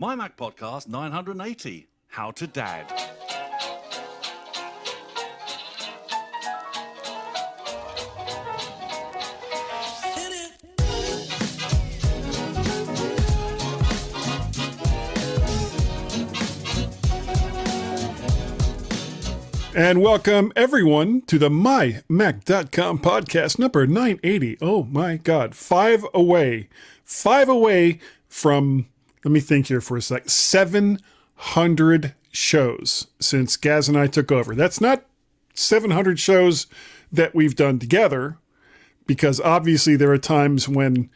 MyMac Podcast 980, How to Dad. And welcome, everyone, to the MyMac.com podcast number 980. Oh, my God. 5 away. 5 away from, let me think here for a sec, 700 shows since Gaz and I took over. That's not 700 shows that we've done together, because obviously there are times when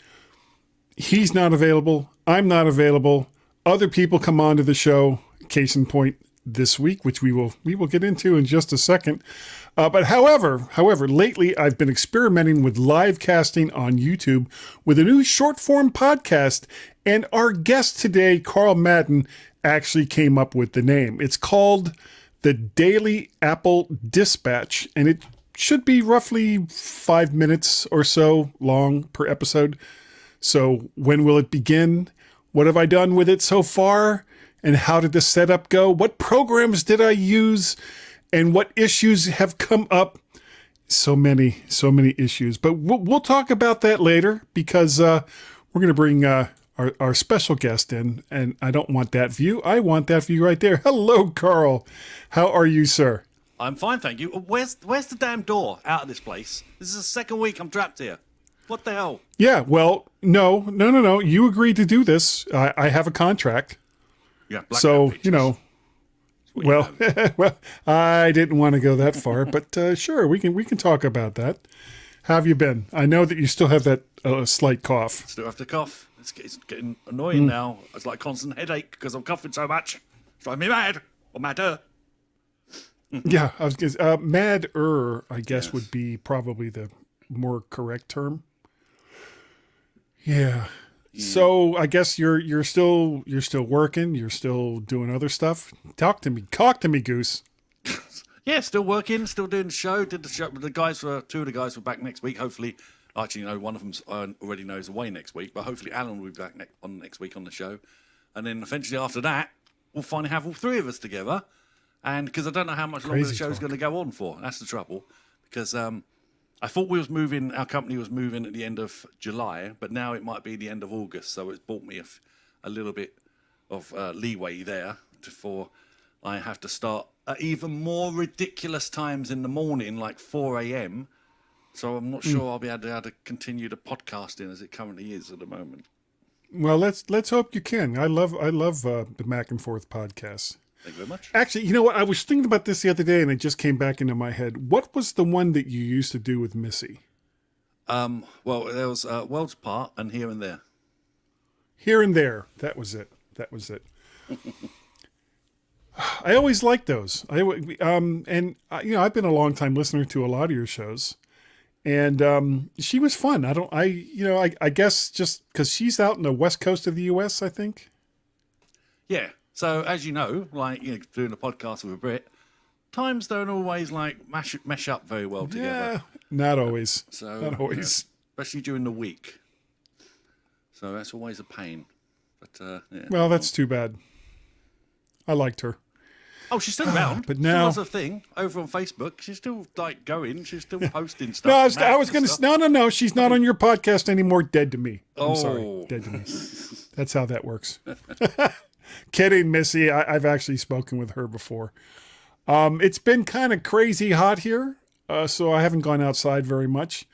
he's not available, I'm not available, other people come onto the show, case in point, this week, which we will get into in just a second. But however, lately I've been experimenting with live casting on YouTube with a new short form podcast, and our guest today, Karl Madden, actually came up with the name. It's called the Daily Apple Dispatch, and it should be roughly 5 minutes or so long per episode. So when will it begin? What have I done with it so far? And how did the setup go? What programs did I use? And what issues have come up? So many issues. But we'll talk about that later, because we're going to bring our special guest in. And I don't want that view. I want that view right there. Hello, Karl. How are you, sir? I'm fine, thank you. Where's the damn door out of this place? This is the second week I'm trapped here. What the hell? Yeah, well, no. You agreed to do this. I have a contract. Yeah, so, you know, well, I didn't want to go that far, but sure, we can talk about that. How have you been? I know that you still have that slight cough. Still have to cough. It's getting annoying now. It's like a constant headache because I'm coughing so much. It's driving me mad, or madder. Yeah, I was gonna madder, I guess, would be probably the more correct term. Yeah. So I guess you're still working. You're still doing other stuff. Talk to me, Goose. Yeah, still working, still doing the show. Did the show. The guys were two of the guys were back next week. Hopefully, actually, no, one of them already knows away next week. But hopefully, Alan will be back next week on the show. And then eventually after that, we'll finally have all three of us together. And because I don't know how much longer the show's going to go on for. That's the trouble. Because I thought our company was moving at the end of July, but now it might be the end of August. So it's bought me a little bit of leeway there before I have to start at even more ridiculous times in the morning, like 4 a.m. So I'm not sure I'll be able to continue the podcasting as it currently is at the moment. Well, let's hope you can. I love the Back and Forth podcast. Thank you very much. Actually, you know what? I was thinking about this the other day, and it just came back into my head. What was the one that you used to do with Missy? Well, there was Worlds Apart and Here and There. Here and There. That was it. I always liked those. I've been a long time listener to a lot of your shows, and she was fun. I guess just because she's out in the west coast of the U.S., I think. Yeah. So, as you know, doing a podcast with a Brit, times don't always mesh up very well together. Yeah, not always. Not always. Especially during the week. So that's always a pain. But yeah. Well, that's too bad. I liked her. Oh, she's still around. But now, still has a thing over on Facebook. She's still going. She's still posting stuff. No, I was going to. No. She's not on your podcast anymore. Dead to me. I'm sorry. Dead to me. That's how that works. Kidding, Missy. I've actually spoken with her before. It's been kind of crazy hot here, so I haven't gone outside very much.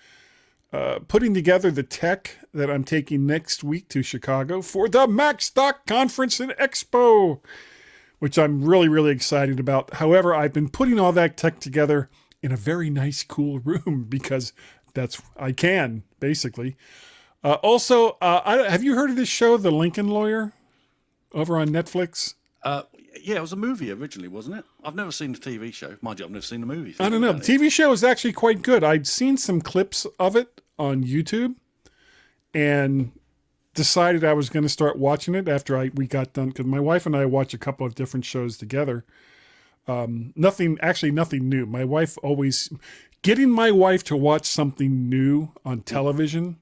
Putting together the tech that I'm taking next week to Chicago for the Mac Stock Conference and Expo, which I'm really, really excited about. However, I've been putting all that tech together in a very nice, cool room because I can, basically. Also, have you heard of this show, The Lincoln Lawyer? Over on Netflix? Yeah, it was a movie originally, wasn't it? I've never seen the TV show. Mind you, I've never seen the movie. I don't know. The TV show is actually quite good. I'd seen some clips of it on YouTube and decided I was going to start watching it after we got done. Because my wife and I watch a couple of different shows together. Nothing new. My wife getting my wife to watch something new on television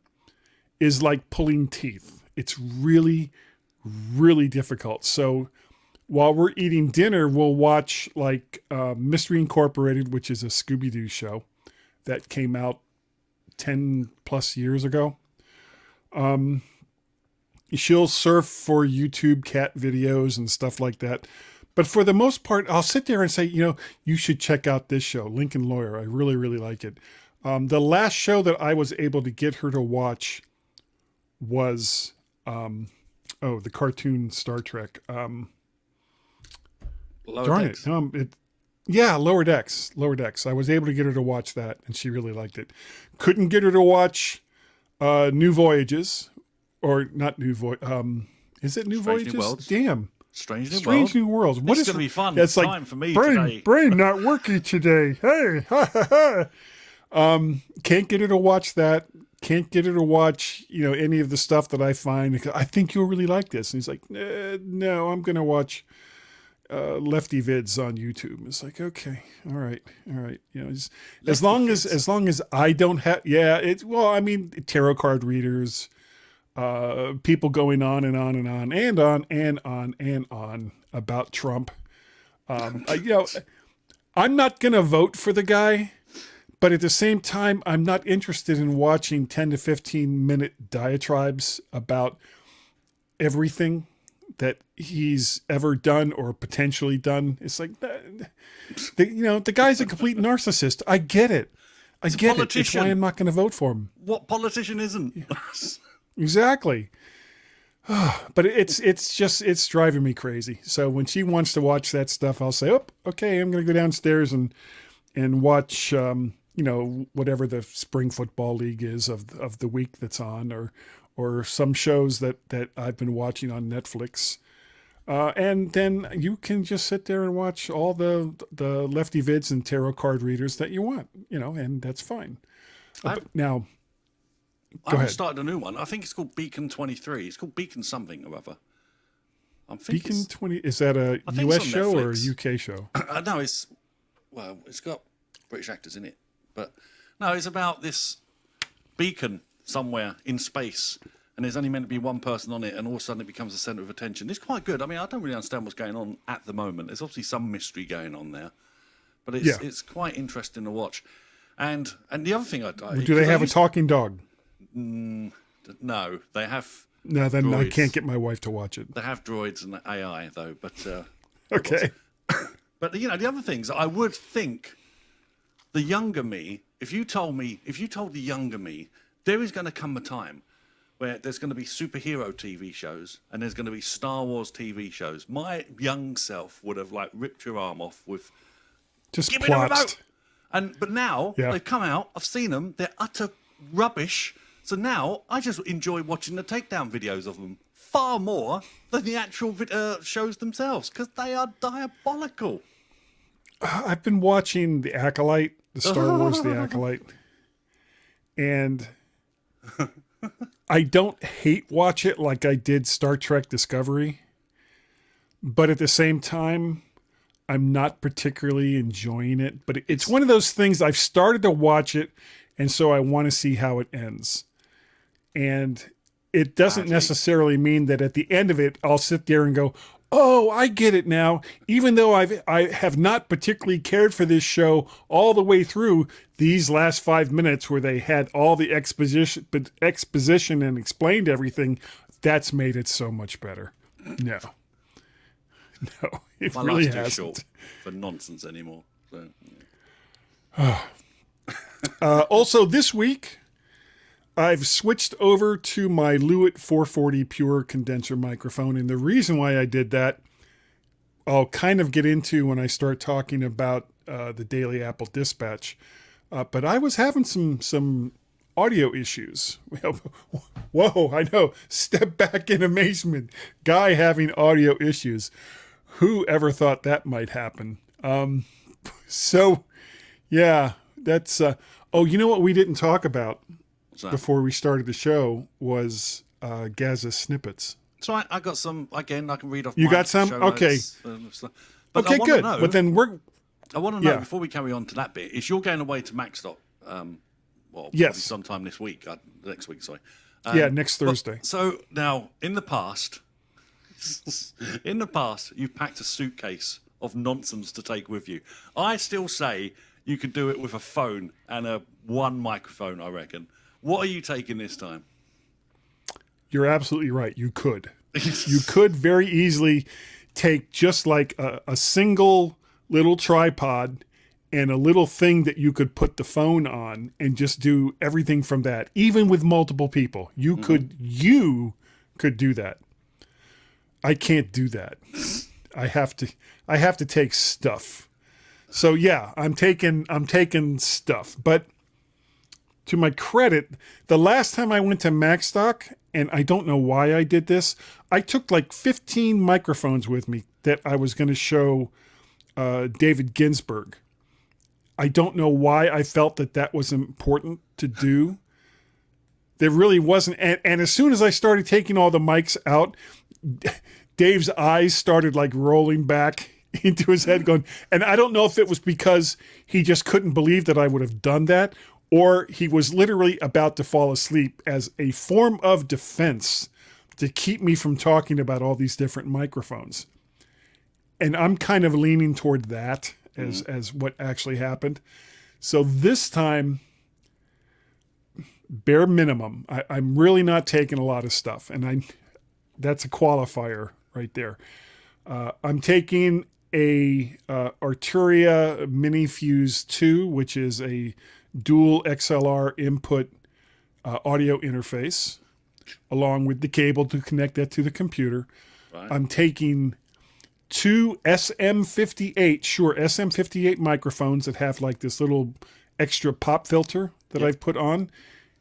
is like pulling teeth. It's really, really difficult. So while we're eating dinner, we'll watch like Mystery Incorporated, which is a Scooby-Doo show that came out 10 plus years ago. She'll surf for YouTube cat videos and stuff like that. But for the most part, I'll sit there and say, you should check out this show, Lincoln Lawyer. I really, really like it. The last show that I was able to get her to watch was, the cartoon Star Trek. Lower Decks. Lower Decks. Lower Decks. I was able to get her to watch that, and she really liked it. Couldn't get her to watch New Voyages, or not New Voyages. Is it New Strange Voyages? New Worlds. Damn. Strange New Worlds. This is going to be fun. It's time like for me brain, today. brain not working today. Hey, can't get her to watch that. Can't get her to watch, any of the stuff that I find. I think you'll really like this. And he's like, no, I'm going to watch lefty vids on YouTube. It's like, okay, all right. As long as I don't have, tarot card readers, people going on and on and on and on and on and on about Trump. I'm not going to vote for the guy, but at the same time, I'm not interested in watching 10 to 15 minute diatribes about everything that he's ever done or potentially done. It's like, the guy's a complete narcissist. I get it. I get it. It's why I'm not going to vote for him. What politician isn't? Exactly. But it's driving me crazy. So when she wants to watch that stuff, I'll say, okay, I'm going to go downstairs and watch, whatever the spring football league is of the week that's on, or some shows that I've been watching on Netflix. And then you can just sit there and watch all the lefty vids and tarot card readers that you want, and that's fine. Now, I haven't started a new one. I think it's called Beacon 23. It's called Beacon something or other. Beacon 20, is that a US show or a UK show? No, it's got British actors in it. But no, it's about this beacon somewhere in space, and there's only meant to be one person on it, and all of a sudden it becomes the centre of attention. It's quite good. I mean, I don't really understand what's going on at the moment. There's obviously some mystery going on there, but it's quite interesting to watch. And the other thing do they have a talking dog? No, they have. No, then droids. I can't get my wife to watch it. They have droids and AI though, but okay. But the other things, I would think the younger me, if you told the younger me, there is going to come a time where there's going to be superhero TV shows and there's going to be Star Wars TV shows. My young self would have ripped your arm off with just give me the plots. remote. But now they've come out. I've seen them. They're utter rubbish. So now I just enjoy watching the takedown videos of them far more than the actual shows themselves because they are diabolical. I've been watching The Acolyte, the Star Wars The Acolyte, and I don't hate watch it like I did Star Trek Discovery, but at the same time, I'm not particularly enjoying it. But it's one of those things I've started to watch it, and so I want to see how it ends. And it doesn't necessarily mean that at the end of it, I'll sit there and go, oh, I get it now. Even though I have not particularly cared for this show all the way through, these last 5 minutes where they had all the exposition and explained everything, that's made it so much better. No, it My really life's too hasn't. short for nonsense anymore. So, Also, this week, I've switched over to my Lewitt 440 Pure condenser microphone, and the reason why I did that, I'll kind of get into when I start talking about the Daily Apple Dispatch. But I was having some audio issues. Whoa, I know. Step back in amazement. Guy having audio issues. Who ever thought that might happen? So, yeah, that's... you know what we didn't talk about before we started the show was Gaza snippets. So I got some, again, I can read off You my got some? show Okay. notes, but Okay, I wanna good. know- But then I want to know, before we carry on to that bit, is you're going away to Macstock, probably Yes. sometime this week, next week, sorry. next Thursday. So now, in the past, In the past, you've packed a suitcase of nonsense to take with you. I still say you could do it with a phone and one microphone, I reckon. What are you taking this time? You're absolutely right. You could. You could very easily take just like a single little tripod and a little thing that you could put the phone on and just do everything from that. Even with multiple people, you could do that. I can't do that. I have to take stuff. So yeah, I'm taking stuff. But to my credit, the last time I went to Macstock, and I don't know why I did this, I took like 15 microphones with me that I was going to show David Ginsburg. I don't know why I felt that was important to do. There really wasn't. And as soon as I started taking all the mics out, Dave's eyes started like rolling back into his head going, and I don't know if it was because he just couldn't believe that I would have done that, or he was literally about to fall asleep as a form of defense to keep me from talking about all these different microphones. And I'm kind of leaning toward that as what actually happened. So this time, bare minimum, I'm really not taking a lot of stuff. And that's a qualifier right there. I'm taking a Arturia Mini Fuse 2, which is a dual XLR input audio interface, along with the cable to connect that to the computer. Right. I'm taking two SM58 microphones that have like this little extra pop filter that I've put on.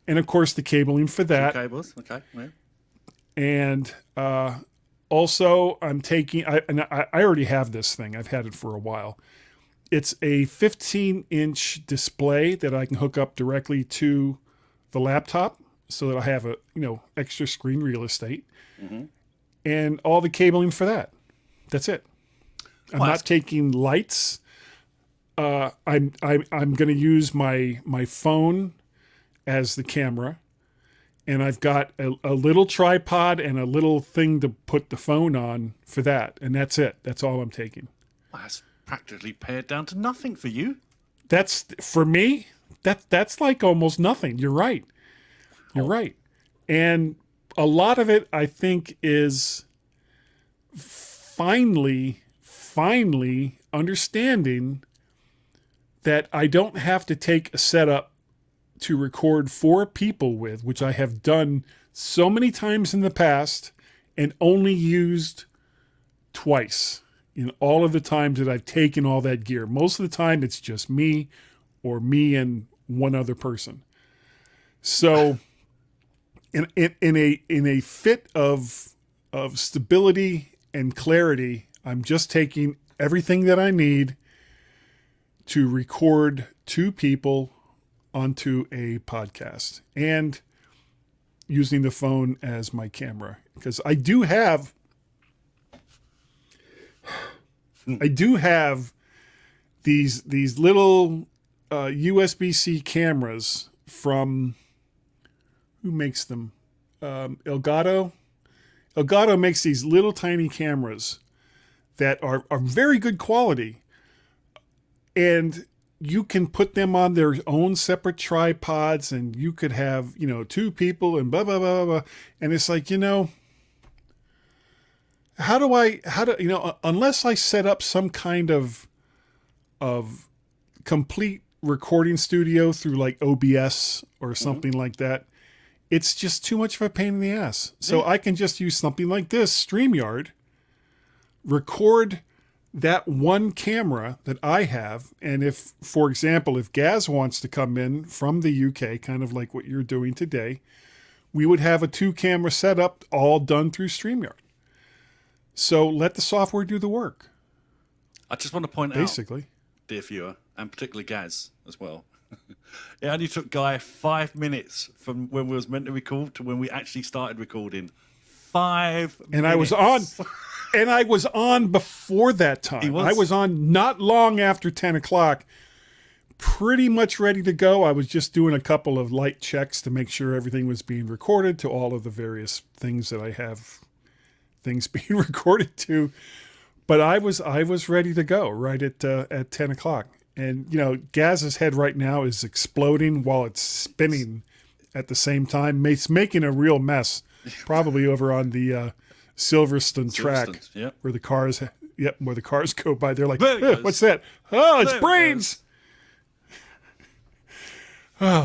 And of course the cabling for that. Two cables, okay. Yeah. And also I'm taking, I already have this thing. I've had it for a while. It's a 15-inch display that I can hook up directly to the laptop so that I have extra screen real estate. Mm-hmm. And all the cabling for that. That's it. I'm not taking lights. I'm going to use my phone as the camera, and I've got a little tripod and a little thing to put the phone on for that, and that's it. That's all I'm taking. Well, that's practically pared down to nothing for you. That's for me. That's like almost nothing. You're right. You're right, and a lot of it I think is finally understanding that I don't have to take a setup to record 4 people with, which I have done so many times in the past and only used twice in all of the times that I've taken all that gear. Most of the time it's just me or me and one other person. So in a fit of stability and clarity, I'm just taking everything that I need to record 2 people onto a podcast and using the phone as my camera, because I do have these little USB-C cameras from, who makes them? Elgato. Elgato makes these little tiny cameras that are very good quality, and you can put them on their own separate tripods, and you could have 2 people and blah blah blah blah. And it's like, how do unless I set up some kind of complete recording studio through like OBS or something like that, it's just too much of a pain in the ass. So I can just use something like this, StreamYard, record that one camera that I have. And if, for example, if Gaz wants to come in from the UK, kind of like what you're doing today, we would have a 2-camera setup all done through StreamYard. So let the software do the work. I just want to point out, dear viewer, and particularly Gaz as well, it only took Guy 5 minutes from when we was meant to record to when we actually started recording. 5 minutes. And I was on before that time. I was on not long after 10 o'clock, pretty much ready to go. I was just doing a couple of light checks to make sure everything was being recorded to all of the various things that I have things being recorded to. But I was ready to go right at 10 o'clock. And, Gaz's head right now is exploding while it's spinning at the same time. It's making a real mess, probably over on the Silverstone track yep. where the cars go by. They're like, There it what's that? Oh, it's There it brains.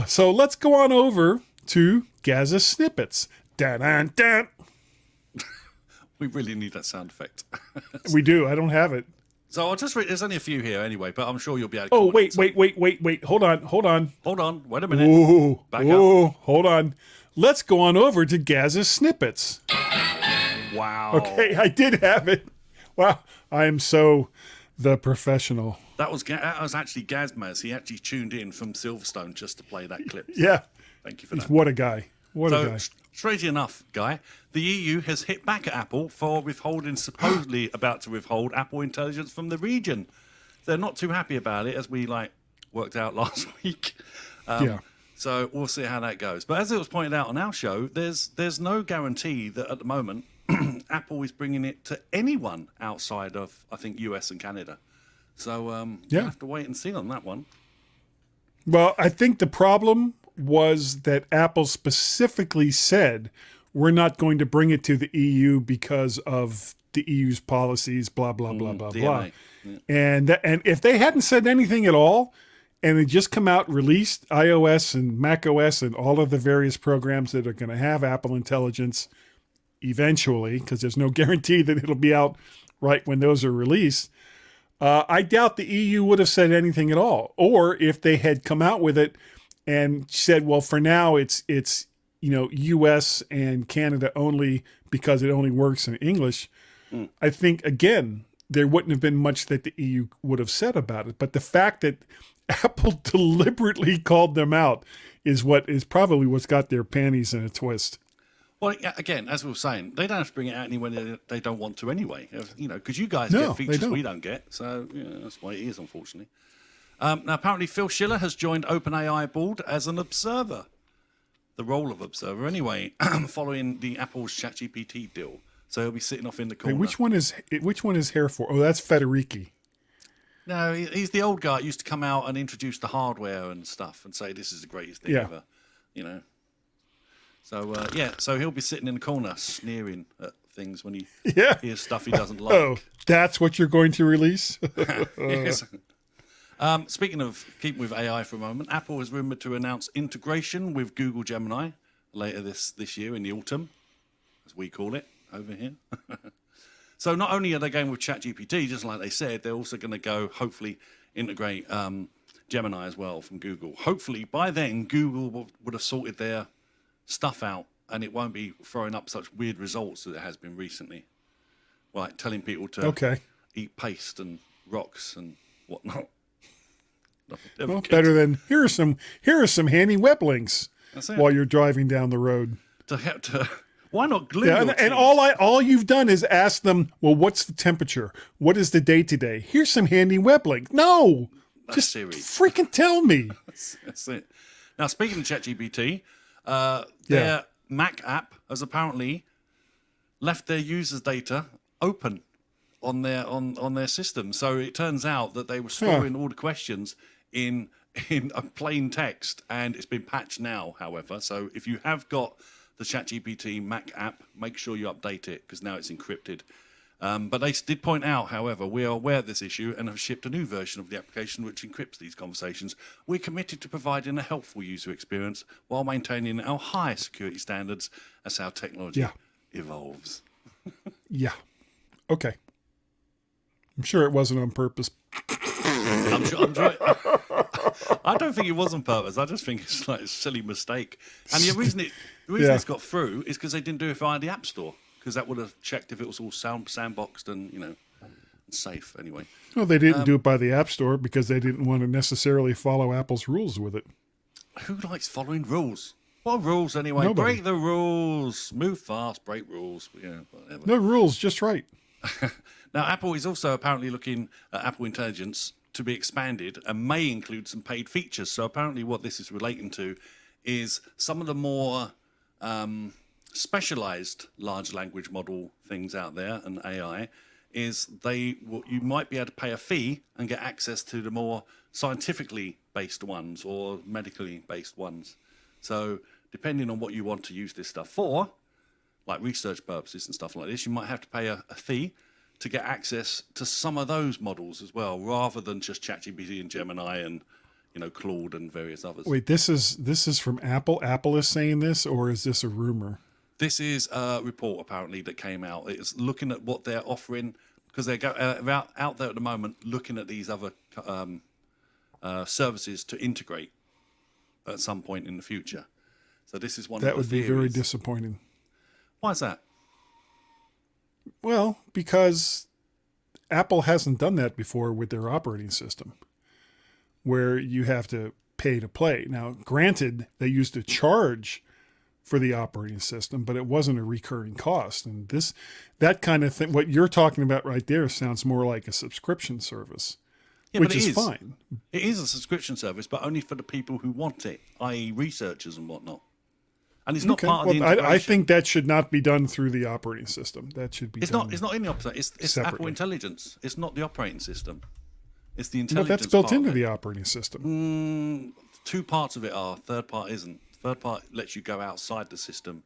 So let's go on over to Gaz's snippets. Dan. We really need that sound effect. We do. I don't have it. So I'll just read. There's only a few here anyway, but I'm sure you'll be able to. Oh, wait. Hold on. Hold on. Wait a minute. Ooh, Back up. Hold on. Let's go on over to Gaz's snippets. Wow. Okay, I did have it. Wow. I am so the professional. That was actually Gazmaz. He actually tuned in from Silverstone just to play that clip. Yeah. Thank you for that. What a guy. What a guy. Strangely enough, Guy, the EU has hit back at Apple for supposedly about to withhold Apple intelligence from the region. They're not too happy about it, as we worked out last week. Yeah. So we'll see how that goes. But as it was pointed out on our show, there's no guarantee that at the moment Apple is bringing it to anyone outside of, I think, US and Canada. So you have to wait and see on that one. Well, I think the problem was that Apple specifically said we're not going to bring it to the EU because of the EU's policies, blah, blah, blah, blah, blah. Yeah. And if they hadn't said anything at all, and it just come out, released iOS and Mac OS and all of the various programs that are going to have Apple Intelligence eventually, because there's no guarantee that it'll be out right when those are released, I doubt the EU would have said anything at all. Or if they had come out with it and said, well, for now it's US and Canada only because it only works in English, I think, again, there wouldn't have been much that the EU would have said about it. But the fact that Apple deliberately called them out is probably what's got their panties in a twist. Well, again, as we were saying, they don't have to bring it out anywhere they don't want to anyway. Because you guys get features we don't get. So that's why it is, unfortunately. Now, apparently, Phil Schiller has joined OpenAI board as an observer. The role of observer, anyway, following the Apple's ChatGPT deal. So he'll be sitting off in the corner. Hey, which one is hair for? Oh, that's Federici. No, he's the old guy that used to come out and introduce the hardware and stuff and say this is the greatest thing ever. So, so he'll be sitting in the corner sneering at things when he hears stuff he doesn't like. Oh, that's what you're going to release? Yes. Speaking of keeping with AI for a moment, Apple is rumored to announce integration with Google Gemini later this year in the autumn, as we call it over here. So not only are they going with ChatGPT, just like they said, they're also going to go, hopefully, integrate Gemini as well from Google. Hopefully, by then, Google would have sorted their stuff out and it won't be throwing up such weird results that it has been recently. Like telling people to eat paste and rocks and whatnot. Well, better than here are some handy web links while you're driving down the road. Why not glue? Yeah, and all you've done is ask them, well, what's the temperature? What is the day today? Here's some handy web link. No, just Siri. Freaking tell me. That's it. Now, speaking of ChatGPT, their Mac app has apparently left their users' data open on their system. So it turns out that they were storing all the questions in a plain text, and it's been patched now, however. So if you have got the ChatGPT Mac app, make sure you update it because now it's encrypted. But they did point out, however, we are aware of this issue and have shipped a new version of the application which encrypts these conversations. We're committed to providing a helpful user experience while maintaining our high security standards as our technology evolves. Yeah. Okay. I'm sure it wasn't on purpose. I'm sure. I don't think it was on purpose. I just think it's like a silly mistake. And the reason it's got through is because they didn't do it via the App Store, because that would have checked if it was all sandboxed and safe anyway. Well, they didn't do it by the App Store because they didn't want to necessarily follow Apple's rules with it. Who likes following rules? What rules anyway? Nobody. Break the rules. Move fast. Break rules. Yeah, whatever. No rules, just right. Now, Apple is also apparently looking at Apple Intelligence to be expanded and may include some paid features. So apparently what this is relating to is some of the more specialized large language model things out there and AI is you might be able to pay a fee and get access to the more scientifically based ones or medically based ones. So depending on what you want to use this stuff for, like research purposes and stuff like this, you might have to pay a fee to get access to some of those models as well, rather than just ChatGPT and Gemini and Claude and various others. Wait, this is from Apple. Apple is saying this, or is this a rumor? This is a report apparently that came out. It's looking at what they're offering because they're out there at the moment looking at these other services to integrate at some point in the future. So this is one that of the would be theories. very disappointing. Why is that? Well, because Apple hasn't done that before with their operating system, where you have to pay to play. Now, granted, they used to charge for the operating system, but it wasn't a recurring cost. And that kind of thing, what you're talking about right there, sounds more like a subscription service, which is fine. It is a subscription service, but only for the people who want it, i.e. researchers and whatnot. And it's not part of the integration. I think that should not be done through the operating system. That should be done. It's not in the operating system. It's separately. Apple Intelligence. It's not the operating system. It's the intelligence. But that's built part into of it. the operating system. Two parts of it are. Third part isn't. Third part lets you go outside the system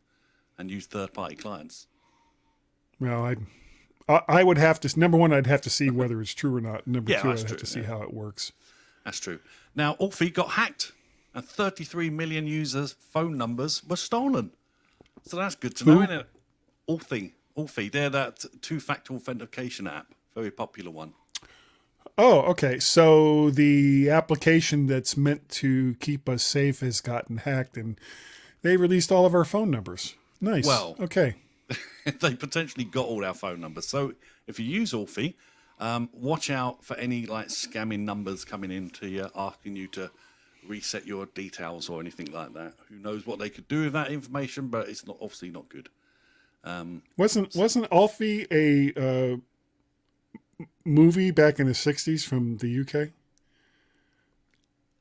and use third-party clients. Well, I would have to. Number one, I'd have to see whether it's true or not. Number two, I'd have to see how it works. That's true. Now, Authy got hacked, and 33 million users' phone numbers were stolen. So that's good to know, isn't it? Authy, they're that two-factor authentication app, very popular one. Oh, okay. So the application that's meant to keep us safe has gotten hacked, and they released all of our phone numbers. Nice. Well, okay. They potentially got all our phone numbers. So if you use Authy, watch out for any scamming numbers coming in to you, asking you to reset your details or anything like that. Who knows what they could do with that information, but it's obviously not good. Wasn't Authy a movie back in the 60s from the UK?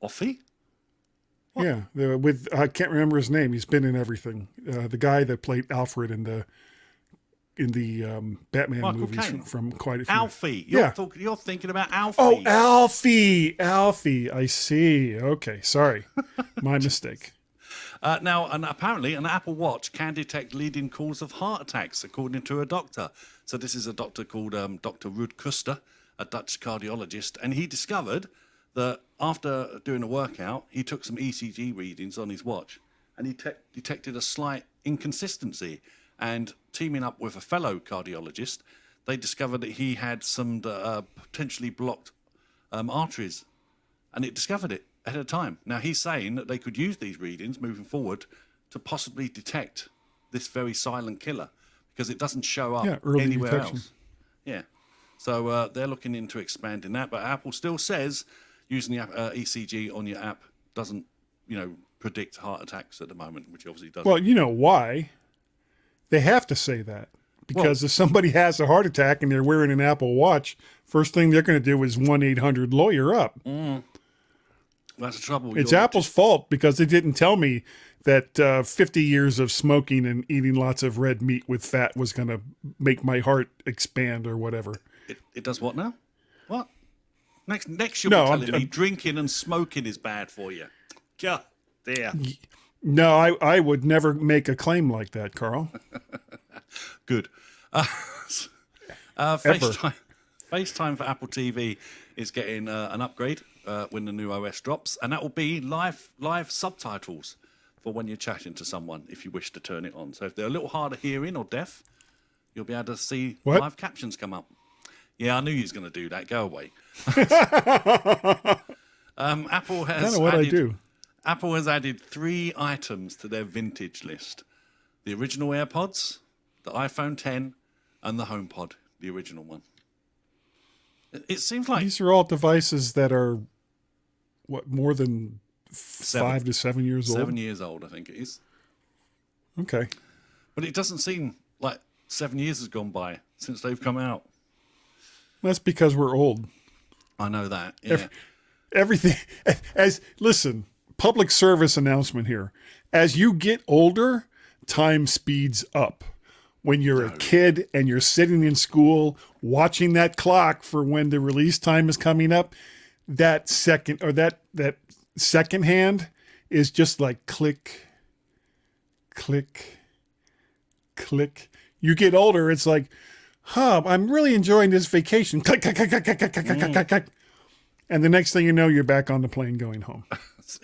Authy? Yeah, with I can't remember his name. He's been in everything. The guy that played Alfred in the Batman Michael movies Caine. from quite a few. Alfie. Yeah. You're thinking about Alfie. Oh, Alfie. I see. Okay, sorry, my mistake. Now, and apparently, an Apple Watch can detect leading cause of heart attacks, according to a doctor. So this is a doctor called Dr. Ruud Kuster, a Dutch cardiologist, and he discovered that after doing a workout, he took some ECG readings on his watch, and he detected a slight inconsistency. And teaming up with a fellow cardiologist, they discovered that he had some potentially blocked arteries, and it discovered it ahead of time. Now, he's saying that they could use these readings moving forward to possibly detect this very silent killer, because it doesn't show up anywhere detection. else. Yeah. So they're looking into expanding that, but Apple still says using the ECG on your app doesn't, predict heart attacks at the moment, which obviously doesn't. Well, you know why? They have to say that. Because if somebody has a heart attack and they're wearing an Apple Watch, first thing they're going to do is 1-800-LAWYER-UP. That's the trouble. It's Apple's fault because they didn't tell me that 50 years of smoking and eating lots of red meat with fat was going to make my heart expand or whatever. It does what now? What? Next you'll be telling me drinking and smoking is bad for you. God, dear. No, I would never make a claim like that, Carl. Good. FaceTime for Apple TV is getting an upgrade when the new OS drops, and that will be live subtitles for when you're chatting to someone if you wish to turn it on. So if they're a little hard of hearing or deaf, you'll be able to see live captions come up. Yeah, I knew you was going to do that. Go away. Apple has kind of what I do. Apple has added 3 items to their vintage list: the original AirPods, the iPhone 10, and the HomePod, the original one. It seems like these are all devices that are more than 5 to 7 years old. 7 years old, I think it is. Okay, but it doesn't seem like 7 years has gone by since they've come out. That's because we're old. I know that. Yeah. Everything listen. Public service announcement here. As you get older, time speeds up. When you're a kid and you're sitting in school watching that clock for when the release time is coming up, that second or that second hand is just like click, click, click. You get older, it's like, I'm really enjoying this vacation. Click, click, click, click, click, click, click, click, click, click. And the next thing you know, you're back on the plane going home.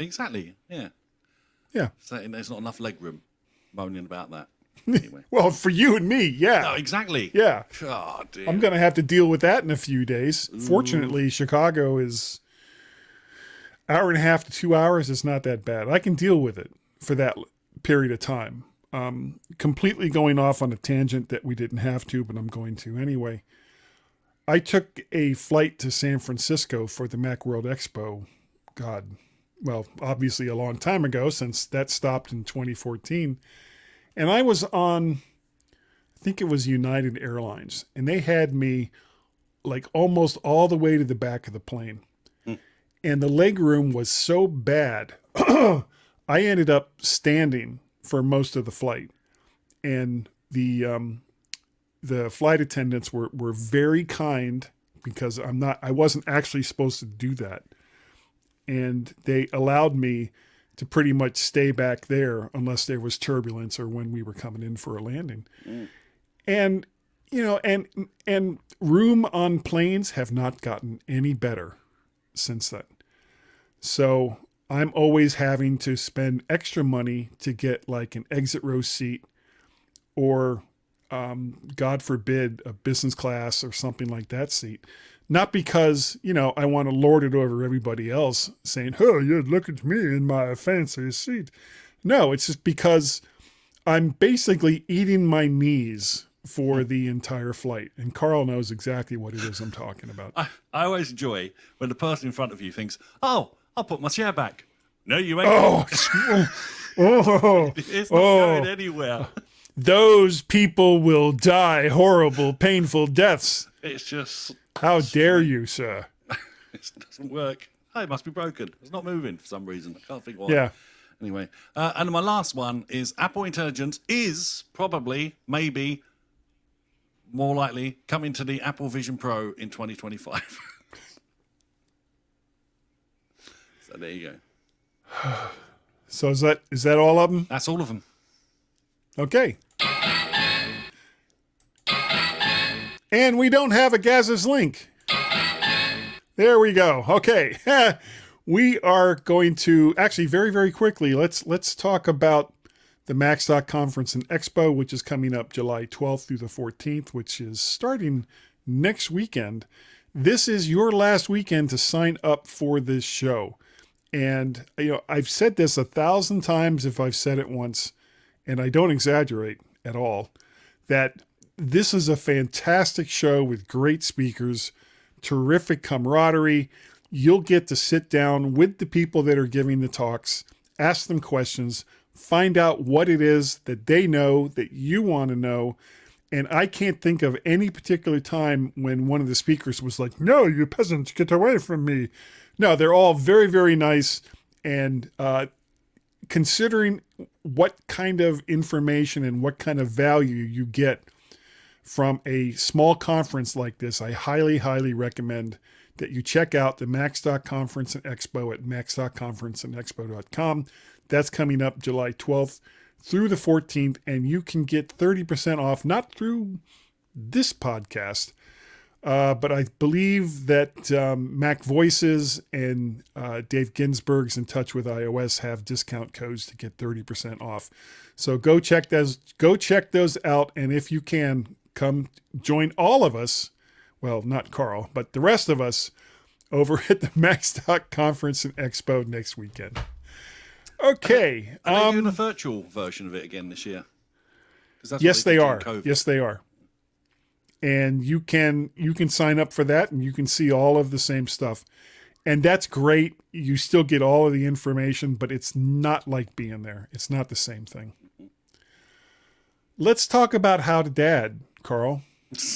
Exactly. Yeah. Yeah. So there's not enough leg room. Moaning about that. Anyway. Well, for you and me, yeah. Oh, exactly. Yeah. Oh, dear. I'm going to have to deal with that in a few days. Fortunately, Chicago is hour and a half to 2 hours. It's not that bad. I can deal with it for that period of time. Completely going off on a tangent that we didn't have to, but I'm going to anyway. I took a flight to San Francisco for the Macworld Expo. God, well, obviously a long time ago, since that stopped in 2014. And I was on, I think it was United Airlines, and they had me like almost all the way to the back of the plane. And the leg room was so bad, I ended up standing for most of the flight. And the flight attendants were very kind, because I wasn't actually supposed to do that. And they allowed me to pretty much stay back there unless there was turbulence or when we were coming in for a landing. And, you know, and room on planes have not gotten any better since then. So I'm always having to spend extra money to get like an exit row seat or, God forbid, a business class or something like that seat. Not because, you know, I want to lord it over everybody else saying, oh, yeah, look at me in my fancy seat. No, it's just because I'm basically eating my knees for the entire flight. And Karl knows exactly what it is I'm talking about. I always enjoy when the person in front of you thinks, oh, I'll put my chair back. No, you ain't. It's not going anywhere. Those people will die horrible, painful deaths. It's just... How dare you, sir? It doesn't work. Oh, it must be broken. It's not moving for some reason. I can't think why. Yeah. Anyway, and my last one is Apple Intelligence is probably, maybe, more likely coming to the Apple Vision Pro in 2025. So there you go. So is that all of them? That's all of them. Okay. And we don't have a Gaz's link. There we go. Okay. We are going to actually very, very quickly. Let's talk about the MacStock Conference and Expo, which is coming up July 12th through the 14th, which is starting next weekend. This is your last weekend to sign up for this show. And, you know, I've said this 1,000 times if I've said it once, and I don't exaggerate at all, that this is a fantastic show with great speakers, terrific camaraderie. You'll get to sit down with the people that are giving the talks, ask them questions, find out what it is that they know that you want to know. And I can't think of any particular time when one of the speakers was like, no, you peasants, get away from me. No, they're all very, very nice. And considering what kind of information and what kind of value you get from a small conference like this, I highly, highly recommend that you check out the MacStock Conference and Expo at macstockconferenceandexpo.com. That's coming up July 12th through the 14th, and you can get 30% off, not through this podcast, but I believe that Mac Voices and Dave Ginsburg's In Touch with iOS have discount codes to get 30% off. So go check those out, and if you can, come join all of us, well, not Karl, but the rest of us over at the MacStock Conference and Expo next weekend. Okay. Are they doing a virtual version of it again this year? Yes, they are. Yes, they are. And you can sign up for that, and you can see all of the same stuff. And that's great. You still get all of the information, but it's not like being there. It's not the same thing. Let's talk about How to Dad, Karl.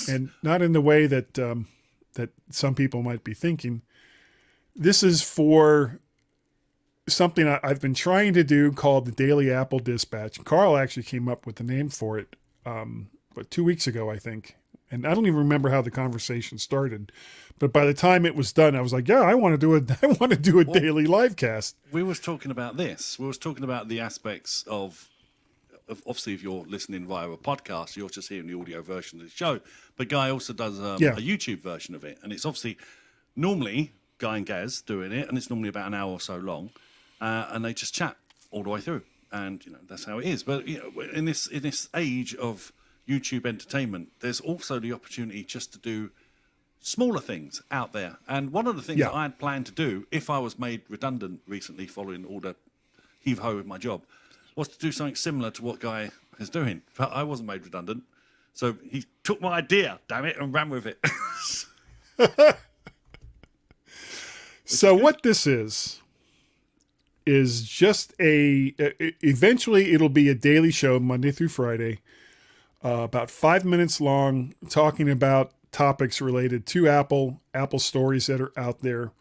And not in the way that that some people might be thinking. This is for something I've been trying to do called the Daily Apple Dispatch. Karl actually came up with the name for it, 2 weeks ago, I think. And I don't even remember how the conversation started. But by the time it was done, I was like, yeah, I want to do a daily live cast. We was talking about this. We was talking about the aspects of obviously, if you're listening via a podcast, you're just hearing the audio version of the show. But Guy also does a YouTube version of it. And it's obviously normally Guy and Gaz doing it, and it's normally about an hour or so long. And they just chat all the way through. And, that's how it is. But, in this age of YouTube entertainment, there's also the opportunity just to do smaller things out there. And one of the things that I had planned to do, if I was made redundant recently following all the heave-ho with my job, was to do something similar to what Guy is doing. But I wasn't made redundant. So he took my idea, damn it, and ran with it. So what this is just eventually it'll be a daily show Monday through Friday, about 5 minutes long, talking about topics related to Apple stories that are out there,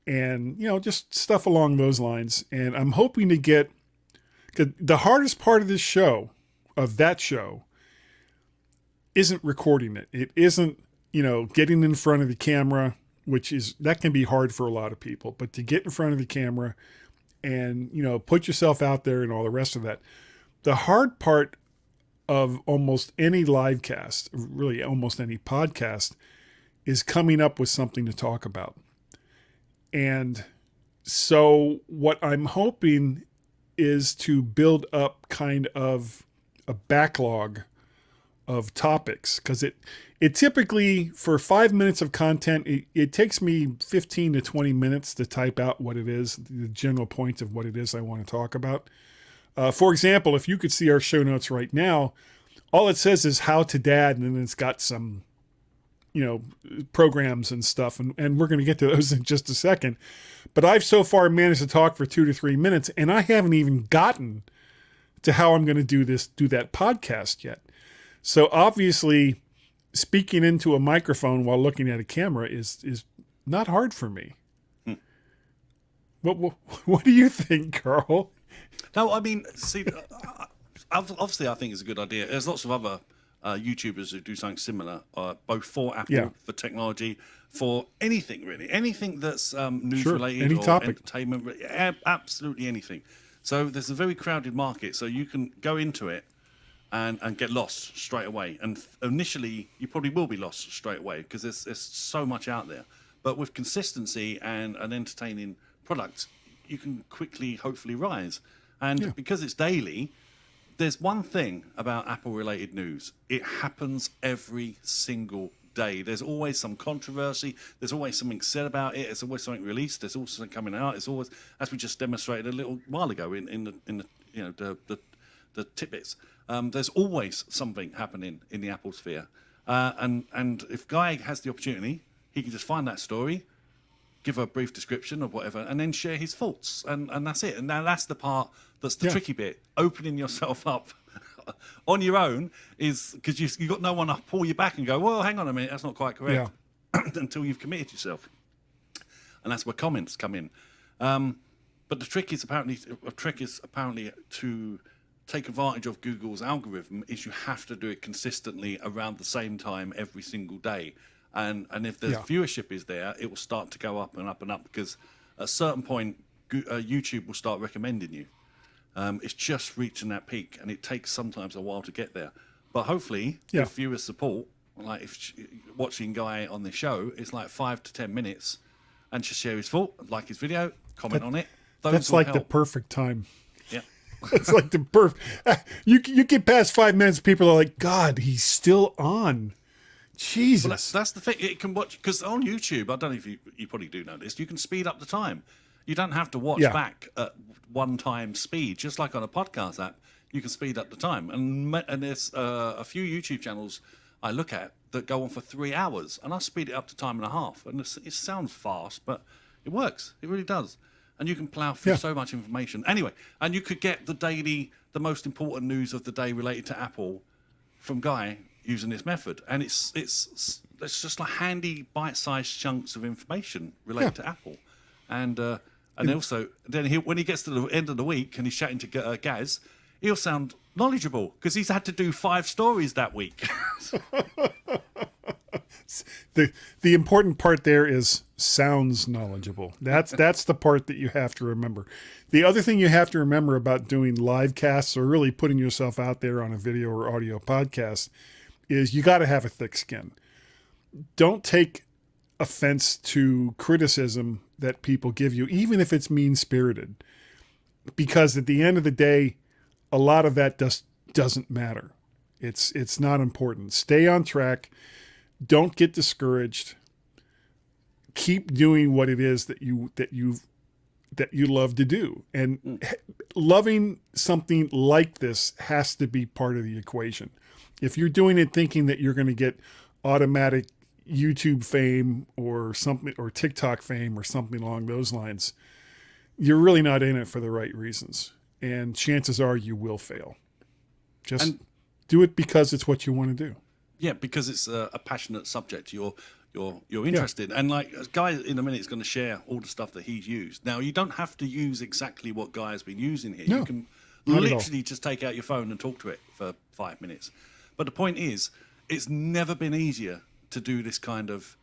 and, just stuff along those lines. And I'm hoping to get, 'cause the hardest part of that show, isn't recording it. It isn't, getting in front of the camera, that can be hard for a lot of people, but to get in front of the camera and, put yourself out there and all the rest of that. The hard part of almost any live cast, really almost any podcast, is coming up with something to talk about. And so what I'm hoping is to build up kind of a backlog of topics, because it typically, for 5 minutes of content, it takes me 15 to 20 minutes to type out what it is, the general point of what it is I want to talk about. For example, if you could see our show notes right now, all it says is how to dad, and then it's got some, programs and stuff. And we're going to get to those in just a second. But I've so far managed to talk for 2 to 3 minutes, and I haven't even gotten to how I'm going to do that podcast yet. So obviously, speaking into a microphone while looking at a camera is not hard for me. What do you think, Karl? No, I mean, see, obviously, I think it's a good idea. There's lots of other YouTubers who do something similar, both for Apple, for technology, for anything really, anything that's news related or entertainment, absolutely anything. So there's a very crowded market, so you can go into it and get lost straight away. And initially, you probably will be lost straight away because there's so much out there. But with consistency and an entertaining product, you can quickly, hopefully, rise. And because it's daily, there's one thing about Apple-related news. It happens every single day. There's always some controversy. There's always something said about it. There's always something released. There's always something coming out. It's always, as we just demonstrated a little while ago in the tidbits. There's always something happening in the Apple sphere. And if Guy has the opportunity, he can just find that story, give a brief description of whatever, and then share his thoughts. And that's it. And now that's the part that's the tricky bit. Opening yourself up on your own is because you've got no one to pull you back and go, well, hang on a minute, that's not quite correct, until you've committed yourself. And that's where comments come in. But the trick is apparently to take advantage of Google's algorithm is you have to do it consistently around the same time every single day. And if the viewership is there, it will start to go up and up and up because at a certain point, YouTube will start recommending you. It's just reaching that peak, and it takes sometimes a while to get there. But hopefully, with viewer support, like if watching Guy on the show, it's like 5 to 10 minutes, and just share his thought, like his video, comment on it. That's like the perfect time. Yeah. It's like the perfect. You get past 5 minutes, people are like, God, he's still on. Jesus. Well, that's the thing. It can watch, because on YouTube, I don't know if you probably do know this, you can speed up the time. You don't have to watch back at one time speed. Just like on a podcast app, you can speed up the time. And there's a few YouTube channels I look at that go on for 3 hours, and I speed it up to time and a half. And it sounds fast, but it works. It really does. And you can plow through so much information. Anyway, and you could get the most important news of the day related to Apple from Guy using this method. And it's just like handy bite-sized chunks of information related to Apple. And And also, then when he gets to the end of the week and he's chatting to Gaz, he'll sound knowledgeable because he's had to do 5 stories that week. The important part there is sounds knowledgeable. That's the part that you have to remember. The other thing you have to remember about doing live casts or really putting yourself out there on a video or audio podcast is you got to have a thick skin. Don't take offense to criticism that people give you, even if it's mean-spirited, because at the end of the day, a lot of that doesn't matter. It's not important. Stay on track. Don't get discouraged. Keep doing what it is that you love to do. And loving something like this has to be part of the equation. If you're doing it thinking that you're going to get automatic YouTube fame or something, or TikTok fame or something along those lines, you're really not in it for the right reasons. And chances are you will fail. Just do it because it's what you want to do. Yeah, because it's a passionate subject you're interested in. And like Guy in a minute is going to share all the stuff that he's used. Now, you don't have to use exactly what Guy has been using here. No, you can literally just take out your phone and talk to it for 5 minutes. But the point is, it's never been easier to do this kind of,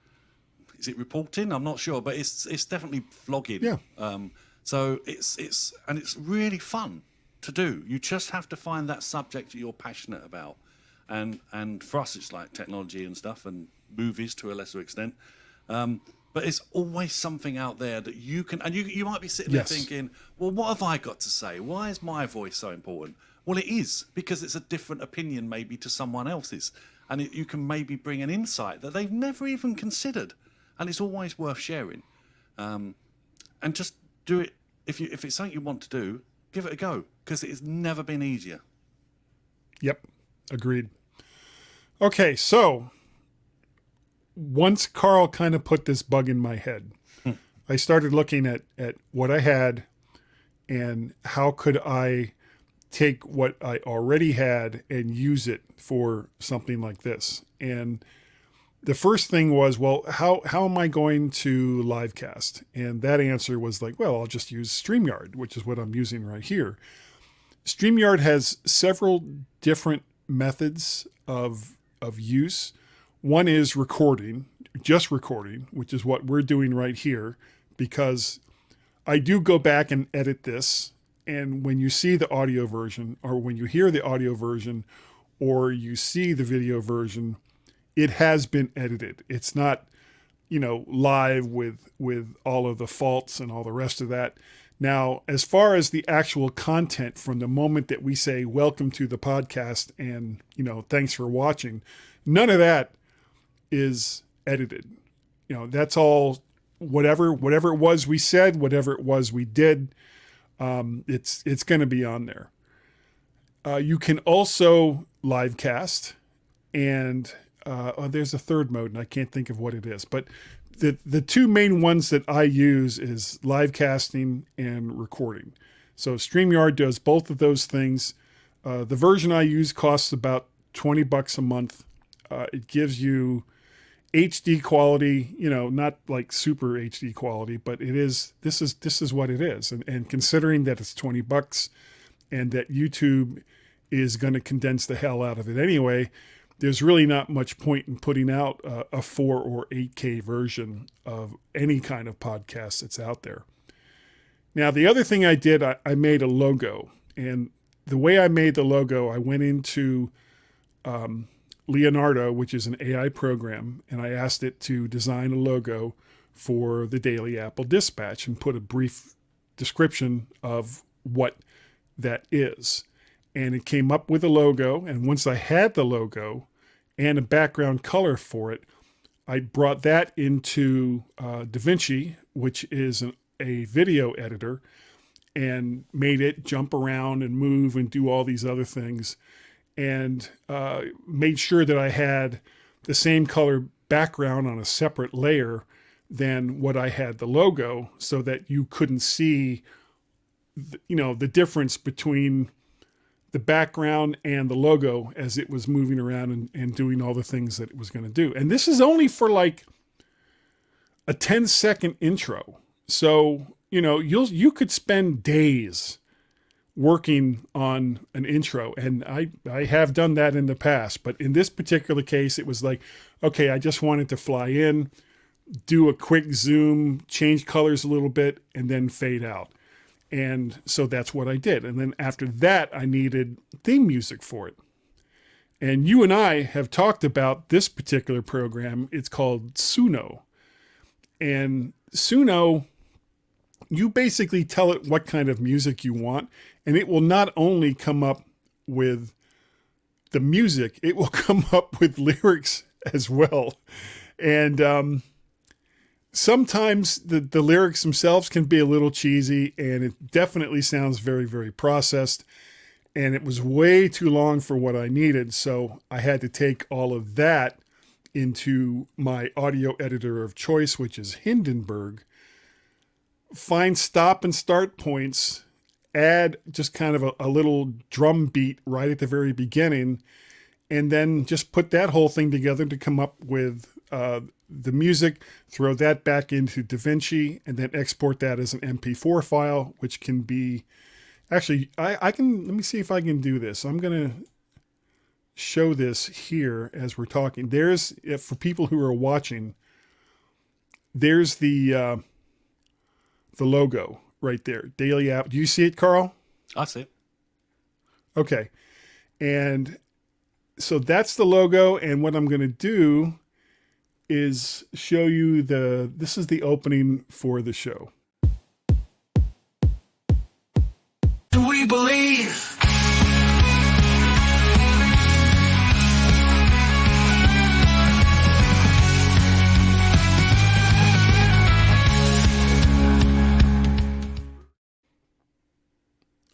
is it reporting? I'm not sure, but it's definitely vlogging. Yeah. So it's really fun to do. You just have to find that subject that you're passionate about. And for us, it's like technology and stuff and movies to a lesser extent. But it's always something out there that you can, and you might be sitting there thinking, well, what have I got to say? Why is my voice so important? Well, it is, because it's a different opinion maybe to someone else's. And you can maybe bring an insight that they've never even considered. And it's always worth sharing. And just do it. If it's something you want to do, give it a go, because it has never been easier. Yep. Agreed. Okay, so once Karl kind of put this bug in my head, I started looking at what I had and how could I take what I already had and use it for something like this. And the first thing was, well, how am I going to livecast? And that answer was like, well, I'll just use StreamYard, which is what I'm using right here. StreamYard has several different methods of use. One is recording, just recording, which is what we're doing right here, because I do go back and edit this. And when you see the audio version, or when you hear the audio version, or you see the video version, it has been edited. It's not, live with all of the faults and all the rest of that. Now, as far as the actual content from the moment that we say, welcome to the podcast and, thanks for watching, none of that is edited. That's all whatever it was we said, whatever it was we did, it's going to be on there. You can also live cast, and there's a third mode, and I can't think of what it is, but the two main ones that I use is live casting and recording. So StreamYard does both of those things. The version I use costs about $20 a month. It gives you HD quality, not like super HD quality, but this is what it is. And considering that it's $20 and that YouTube is going to condense the hell out of it anyway, there's really not much point in putting out a 4 or 8K version of any kind of podcast that's out there. Now, the other thing I did, I made a logo. And the way I made the logo, I went into Leonardo, which is an AI program, and I asked it to design a logo for the Daily Apple Dispatch and put a brief description of what that is. And it came up with a logo. And once I had the logo and a background color for it, I brought that into DaVinci, which is a video editor, and made it jump around and move and do all these other things, and made sure that I had the same color background on a separate layer than what I had the logo, so that you couldn't see, the difference between the background and the logo as it was moving around and doing all the things that it was going to do. And this is only for like a 10-second intro. So you could spend days working on an intro, and I have done that in the past, but in this particular case, it was like, okay, I just wanted to fly in, do a quick zoom, change colors a little bit, and then fade out. And so that's what I did. And then after that, I needed theme music for it. And you and I have talked about this particular program. It's called Suno. And Suno, you basically tell it what kind of music you want, and it will not only come up with the music, it will come up with lyrics as well. And sometimes the lyrics themselves can be a little cheesy, and it definitely sounds very, very processed. And it was way too long for what I needed, so I had to take all of that into my audio editor of choice, which is Hindenburg, find stop and start points, add just kind of a little drum beat right at the very beginning, and then just put that whole thing together to come up with the music, throw that back into DaVinci, and then export that as an MP4 file, which can be... Actually, I can... Let me see if I can do this. I'm going to show this here as we're talking. There's, for people who are watching, there's the logo right there. Daily App. Do you see it, Karl? I see it. Okay. And so that's the logo. And what I'm going to do is show you this is the opening for the show. Do we believe?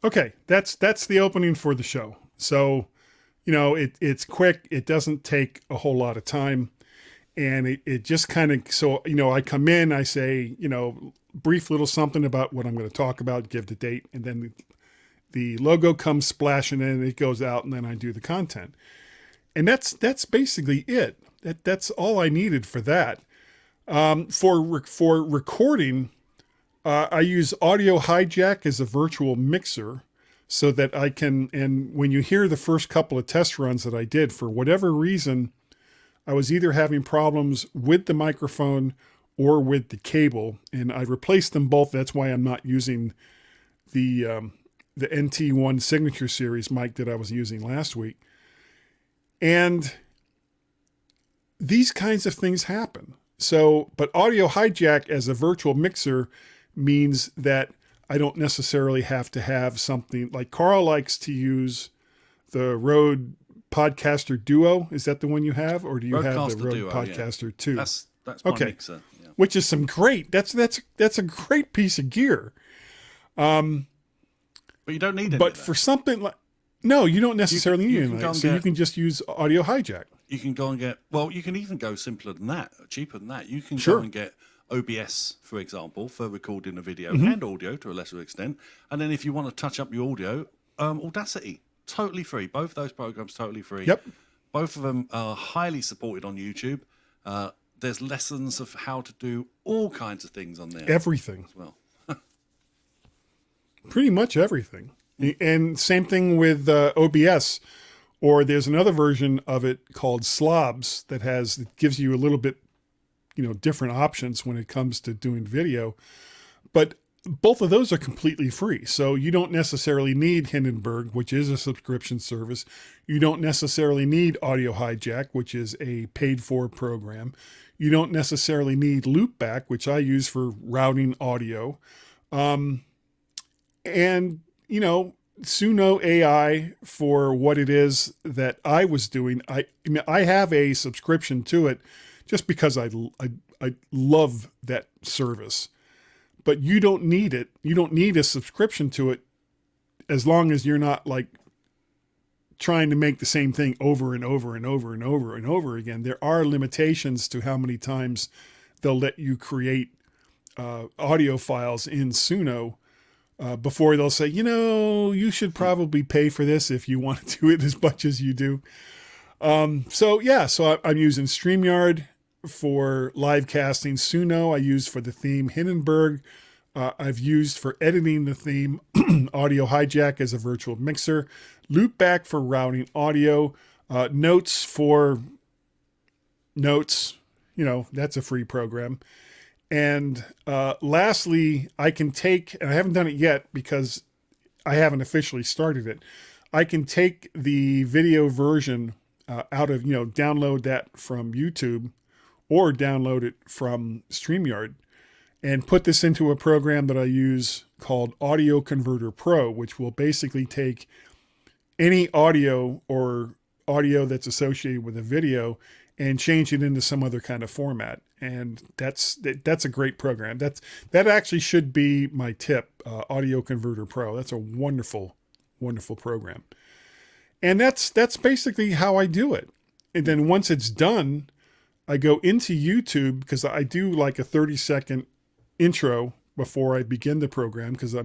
Okay, that's the opening for the show. So, it's quick. It doesn't take a whole lot of time. And it just kind of, so, I come in, I say, brief little something about what I'm going to talk about, give the date, and then the logo comes splashing in, it goes out, and then I do the content. And that's basically it. That's all I needed for that. For recording, I use Audio Hijack as a virtual mixer so that I can, and when you hear the first couple of test runs that I did, for whatever reason, I was either having problems with the microphone or with the cable, and I replaced them both. That's why I'm not using the NT1 Signature Series mic that I was using last week. And these kinds of things happen. So, but Audio Hijack as a virtual mixer means that I don't necessarily have to have something like Karl likes to use the Rode Podcaster Duo. Is that the one you have, or do you have the Rode Duo, Podcaster 2? That's my mixer. Yeah. Which is some great. That's a great piece of gear. But you don't need it. But for something like, no, you don't necessarily need it. So you can just use Audio Hijack. You can go and get, well, you can even go simpler than that, cheaper than that. You can Sure. go and get OBS, for example, for recording a video and audio to a lesser extent. And then if you want to touch up your audio, Audacity, totally free. Both those programs totally free. Yep. Both of them are highly supported on YouTube. There's lessons of how to do all kinds of things on there. Everything. As well. Pretty much everything. And same thing with OBS, or there's another version of it called Slobs that gives you a little bit, different options when it comes to doing video. But both of those are completely free. So you don't necessarily need Hindenburg, which is a subscription service. You don't necessarily need Audio Hijack, which is a paid for program. You don't necessarily need Loopback, which I use for routing audio. And, Suno AI, for what it is that I was doing, I have a subscription to it just because I love that service. But you don't need it. You don't need a subscription to it as long as you're not like trying to make the same thing over and over and over and over and over again. There are limitations to how many times they'll let you create audio files in Suno before they'll say, you should probably pay for this if you want to do it as much as you do. So I'm using StreamYard for live casting. Suno I use for the theme. Hindenburg I've used for editing the theme, Audio Hijack as a virtual mixer, Loopback for routing audio, Notes for notes. That's a free program. And lastly, I can take, and I haven't done it yet because I haven't officially started it. I can take the video version out of, download that from YouTube or download it from StreamYard and put this into a program that I use called Audio Converter Pro, which will basically take any audio or audio that's associated with a video and change it into some other kind of format. And that's a great program. That actually should be my tip, Audio Converter Pro. That's a wonderful, wonderful program. And that's basically how I do it. And then once it's done, I go into YouTube because I do like a 30-second intro before I begin the program. Because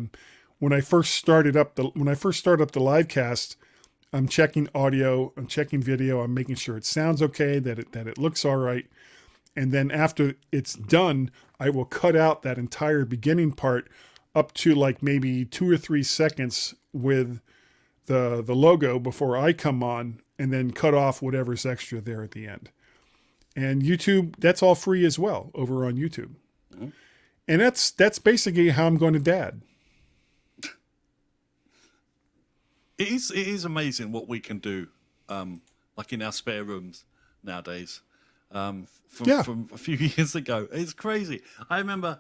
when I first start up the Livecast, I'm checking audio, I'm checking video, I'm making sure it sounds okay, that it looks all right. And then after it's done, I will cut out that entire beginning part up to like maybe 2 or 3 seconds with the logo before I come on, and then cut off whatever's extra there at the end. And YouTube, that's all free as well over on YouTube. Mm-hmm. And that's basically how I'm going to dad. It is amazing what we can do, like in our spare rooms nowadays. From a few years ago, it's crazy. I remember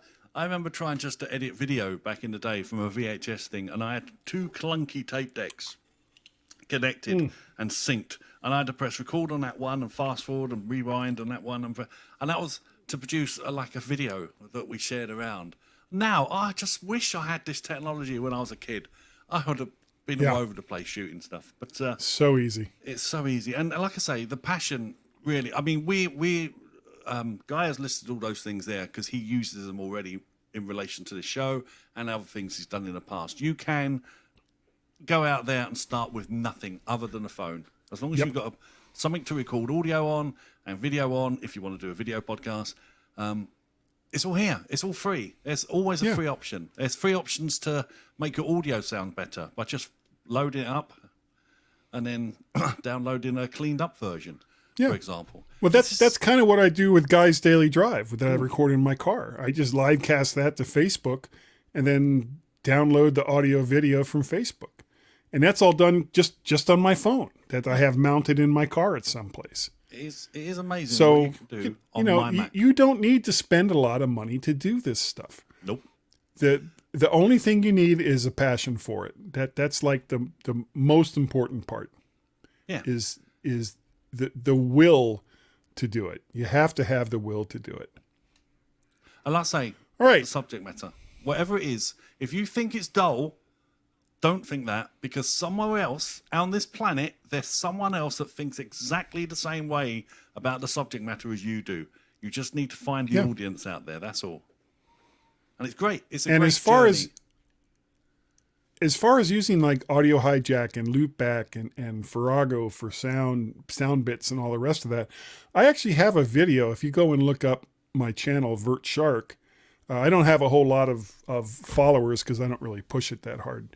trying just to edit video back in the day from a VHS thing, and I had 2 clunky tape decks connected and synced, and I had to press record on that one and fast forward and rewind on that one, and that was to produce a video that we shared around. Now I just wish I had this technology when I was a kid. I would have been all over the place shooting stuff, but so easy. It's so easy, and like I say, the passion really. I mean, Guy has listed all those things there because he uses them already in relation to the show and other things he's done in the past. You can go out there and start with nothing other than a phone, as long as you've got something to record audio on and video on. If you want to do a video podcast, it's all here. It's all free. There's always a free option. There's free options to make your audio sound better by just loading it up and then downloading a cleaned up version, for example. Well, that's kind of what I do with Guy's Daily Drive that I record in my car. I just livecast that to Facebook and then download the audio video from Facebook. And that's all done just on my phone that I have mounted in my car at some place. It is amazing what you can do on MyMac. You don't need to spend a lot of money to do this stuff. Nope. The only thing you need is a passion for it. That's like the most important part. Yeah. Is the will to do it. You have to have the will to do it. And like I say, all right, the subject matter, whatever it is, if you think it's dull, don't think that, because somewhere else on this planet, there's someone else that thinks exactly the same way about the subject matter as you do. You just need to find the audience out there. That's all. And it's great. It's a great journey. As far as using like Audio Hijack and Loopback and Farrago for sound bits and all the rest of that, I actually have a video. If you go and look up my channel, Vert Shark, I don't have a whole lot of followers because I don't really push it that hard.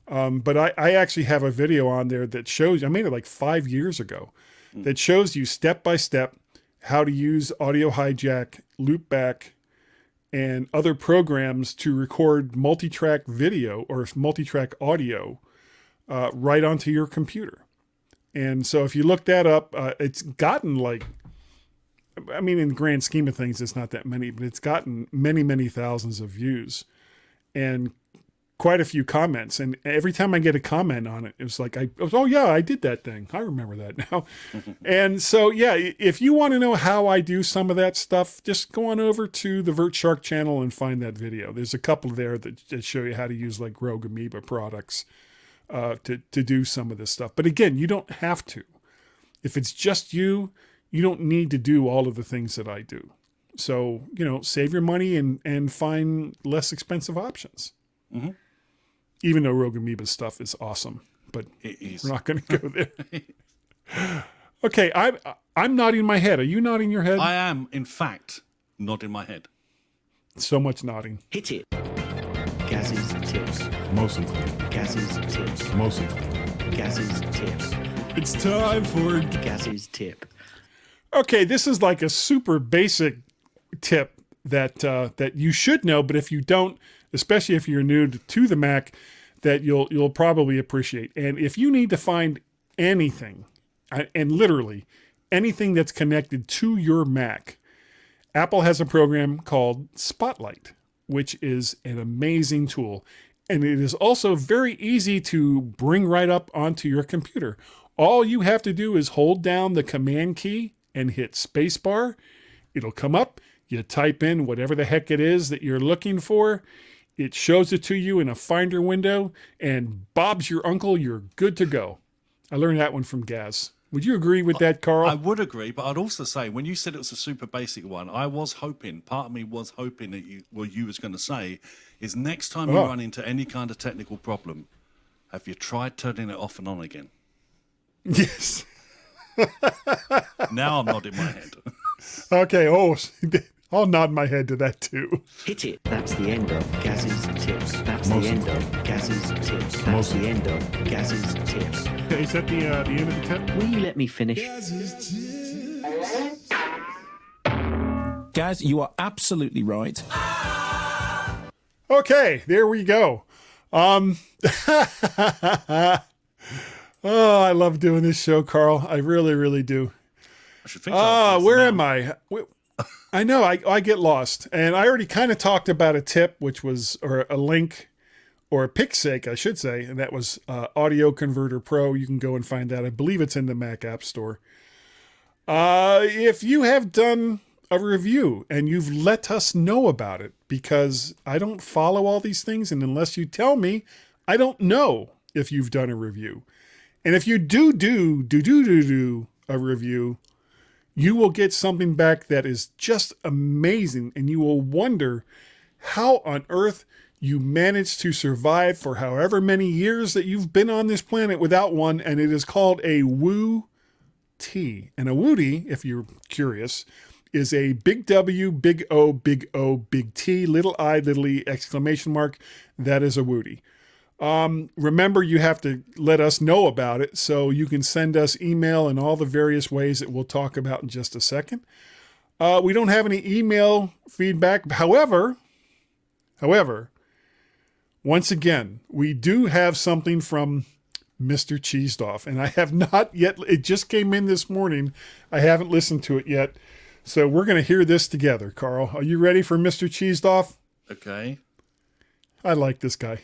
But I actually have a video on there that shows, I made it like 5 years ago, that shows you step by step how to use Audio Hijack, Loopback, and other programs to record multi-track video or multi-track audio right onto your computer. And so if you look that up, it's gotten like, I mean, in the grand scheme of things, it's not that many, but it's gotten many, many thousands of views and quite a few comments. And every time I get a comment on it, it was like, oh yeah, I did that thing. I remember that now. And so, yeah, if you want to know how I do some of that stuff, just go on over to the Vert Shark channel and find that video. There's a couple there that show you how to use like Rogue Amoeba products to do some of this stuff. But again, you don't have to. If it's just you don't need to do all of the things that I do. So, save your money and find less expensive options. Mm-hmm. Even though Rogue Amoeba stuff is awesome, but we're not going to go there. Okay, I'm nodding my head. Are you nodding your head? I am, in fact, nodding my head. So much nodding. Hit it. Gaz's tips. Mostly. Gaz's tips. Mostly. Gaz's tips. It's time for... Gaz's tip. Okay, this is like a super basic tip that you should know, but if you don't, especially if you're new to the Mac, that you'll probably appreciate. And if you need to find anything, and literally anything that's connected to your Mac, Apple has a program called Spotlight, which is an amazing tool. And it is also very easy to bring right up onto your computer. All you have to do is hold down the Command key and hit spacebar. It'll come up. You type in whatever the heck it is that you're looking for. It shows it to you in a Finder window, and Bob's your uncle. You're good to go. I learned that one from Gaz. Would you agree with that, Karl? I would agree, but I'd also say when you said it was a super basic one, I was hoping, part of me was hoping that you was going to say is next time you run into any kind of technical problem, have you tried turning it off and on again? Yes. Now I'm nodding my head. Okay. Oh, I'll nod my head to that too. Hit it. That's the end of Gaz's tips. That's the end of Gaz's tips. That's the end of Gaz's tips. Is that the end of the tip? Will you let me finish? Gaz, you are absolutely right. Okay, there we go. Oh, I love doing this show, Karl. I really, really do. I should think. Where am I? I know I get lost, and I already kind of talked about a tip, which was or a link, or a PicSake, I should say, and that was Audio Converter Pro. You can go and find that. I believe it's in the Mac App Store. If you have done a review and you've let us know about it, because I don't follow all these things, and unless you tell me, I don't know if you've done a review. And if you do a review, you will get something back that is just amazing, and you will wonder how on earth you managed to survive for however many years that you've been on this planet without one, and it is called a Woo T. And a Woody, if you're curious, is a big W, big O, big T, little I, little E, exclamation mark. That is a Woody. Remember, you have to let us know about it, so you can send us email in all the various ways that we'll talk about in just a second. We don't have any email feedback. However, once again, we do have something from Mr. Cheesed and I have not yet, it just came in this morning. I haven't listened to it yet. So we're going to hear this together, Karl. Are you ready for Mr. Cheesed Okay. I like this guy.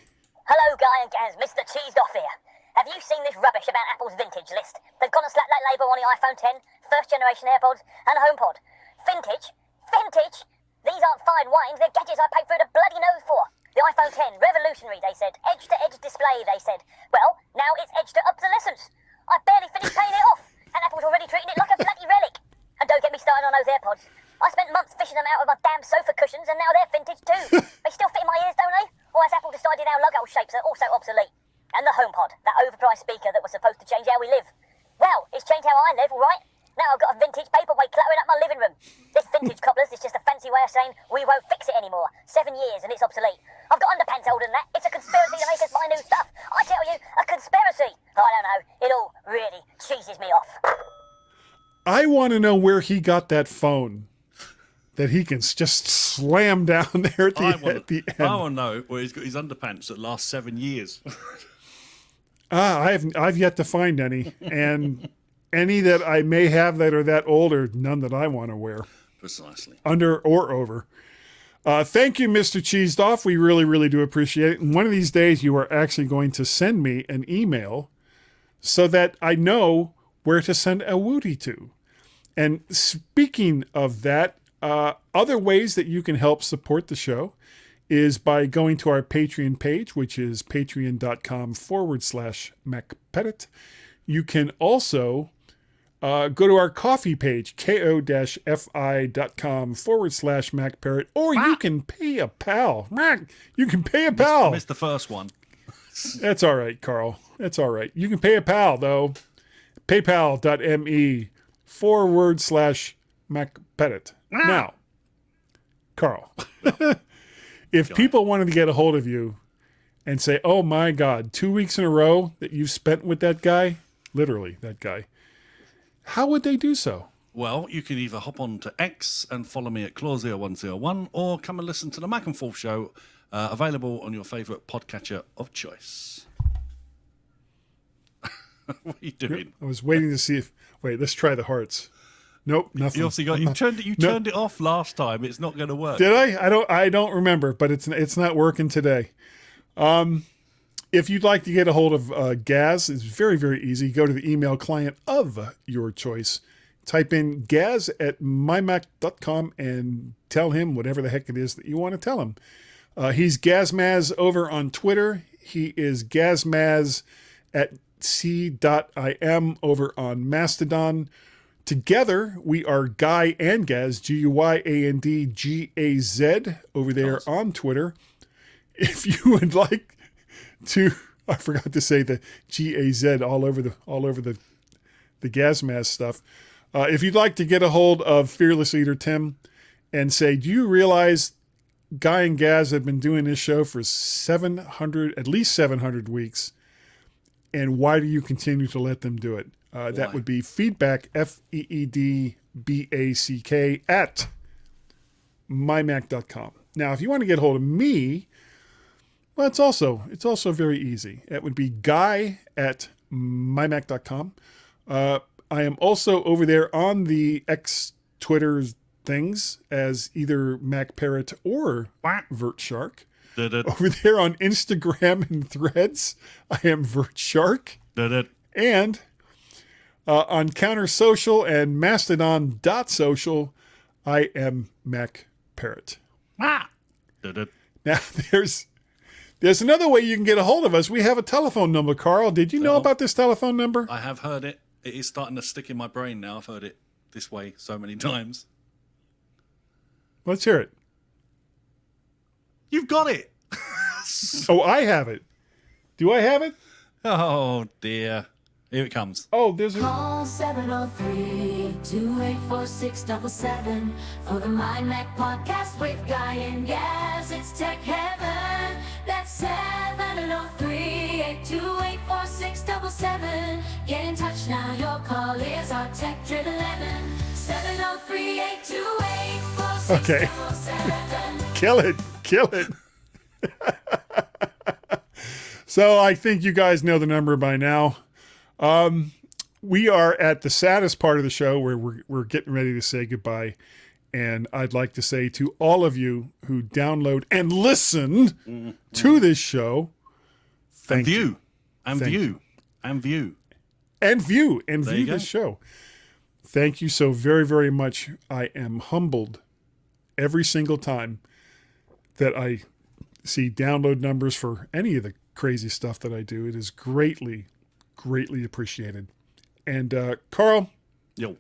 Hello, Guy and Gaz, Mr. Cheesed here. Have you seen this rubbish about Apple's vintage list? They've gone and slapped that label on the iPhone 10, first generation AirPods, and HomePod. Vintage? Vintage? These aren't fine wines, they're gadgets I paid through the bloody nose for. The iPhone 10, revolutionary, they said. Edge-to-edge display, they said. Well, now it's edge to obsolescence. I barely finished paying it off, and Apple's already treating it like a bloody relic. And don't get me started on those AirPods. I spent months fishing them out of my damn sofa cushions, and now they're vintage too. They still fit in my ears, don't they? Or has Apple decided our logo shapes are also obsolete? And the HomePod, that overpriced speaker that was supposed to change how we live. Well, it's changed how I live, all right? Now I've got a vintage paperweight cluttering up my living room. This vintage cobblers is just a fancy way of saying we won't fix it anymore. 7 years and it's obsolete. I've got underpants older than that. It's a conspiracy to make us buy new stuff. I tell you, a conspiracy. I don't know. It all really cheeses me off. I want to know where he got that phone that he can just slam down there at the end. I want to know where he's got his underpants that last 7 years. I've yet to find any, and any that I may have that are that old are none that I want to wear. Precisely. Under or over. Thank you, Mr. Cheesed. We really, really do appreciate it. And one of these days you are actually going to send me an email so that I know where to send a Woody to. And speaking of that, other ways that you can help support the show is by going to our Patreon page, which is patreon.com/MacParrot. You can also go to our coffee page, ko-fi.com/MacParrot, or you can pay a pal. You can pay a pal. Missed the first one. That's all right, Karl. That's all right. You can pay a pal, though. PayPal.me/MacParrot. Now, Karl, if people wanted to get a hold of you, and say, oh my God, 2 weeks in a row that you've spent with that guy, literally that guy, how would they do so? Well, you can either hop on to X and follow me at Claw0101 or come and listen to the Mac and Forth show, available on your favourite podcatcher of choice. What are you doing? I was waiting to see if, wait, let's try the hearts. Nope, nothing. You obviously turned it off last time. It's not going to work. Did I? I don't remember, but it's not working today. If you'd like to get a hold of Gaz, it's very, very easy. Go to the email client of your choice. Type in Gaz at mymac.com and tell him whatever the heck it is that you want to tell him. He's Gazmaz over on Twitter. He is Gazmaz at c.im over on Mastodon. Together, we are Guy and Gaz, GUYANDGAZ over there on Twitter. If you would like to, I forgot to say the GAZ all over the Gazmaz stuff. If you'd like to get a hold of Fearless Leader Tim and say, do you realize Guy and Gaz have been doing this show for at least 700 weeks, and why do you continue to let them do it? That would be feedback, FEEDBACK at mymac.com. Now, if you want to get a hold of me, well, it's also very easy. It would be guy at mymac.com. I am also over there on the X Twitter things as either Macparrot or VertShark. Over there on Instagram and Threads, I am VertShark. And on Counter Social and Mastodon.social, I am Macparrot. Now, there's another way you can get a hold of us. We have a telephone number, Carl. Did you know about this telephone number? I have heard it. It is starting to stick in my brain now. I've heard it this way so many times. Let's hear it. You've got it. Oh, I have it. Do I have it? Oh, dear. Here it comes. Oh, there's a... Call 703-284-6777 for the MyMac Podcast with Guy and Gaz. It's tech heaven. That's 703-828-4677. Get in touch now. Your call is our tech-driven lemon. 703-828-4677. Okay. Kill it. So I think you guys know the number by now. We are at the saddest part of the show where we're getting ready to say goodbye. And I'd like to say to all of you who download and listen to this show, thank you. And view this show. Thank you so very, very much. I am humbled every single time that I see download numbers for any of the crazy stuff that I do. It is greatly, greatly appreciated. And Carl, yo,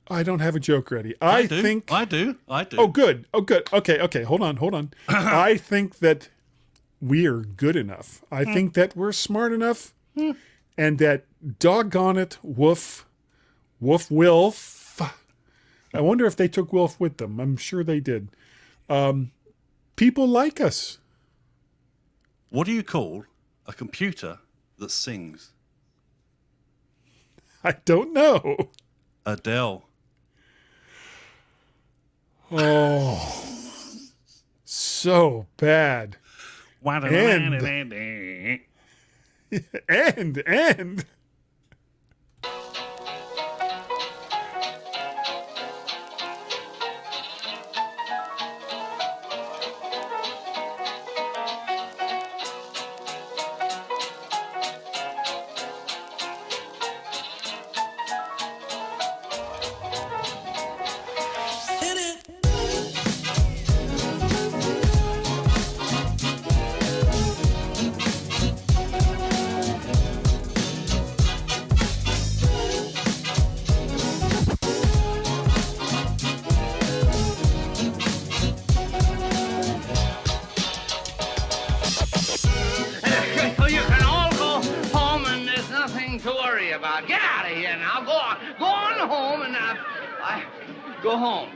I don't have a joke ready. I do. Oh, good. Okay. Hold on. I think that we are good enough. I think that we're smart enough, and that doggone it, Wolf. I wonder if they took Wolf with them. I'm sure they did. People like us. What do you call a computer that sings? I don't know. Adele. Oh, so bad. And. Get out of here now. Go on home and go home.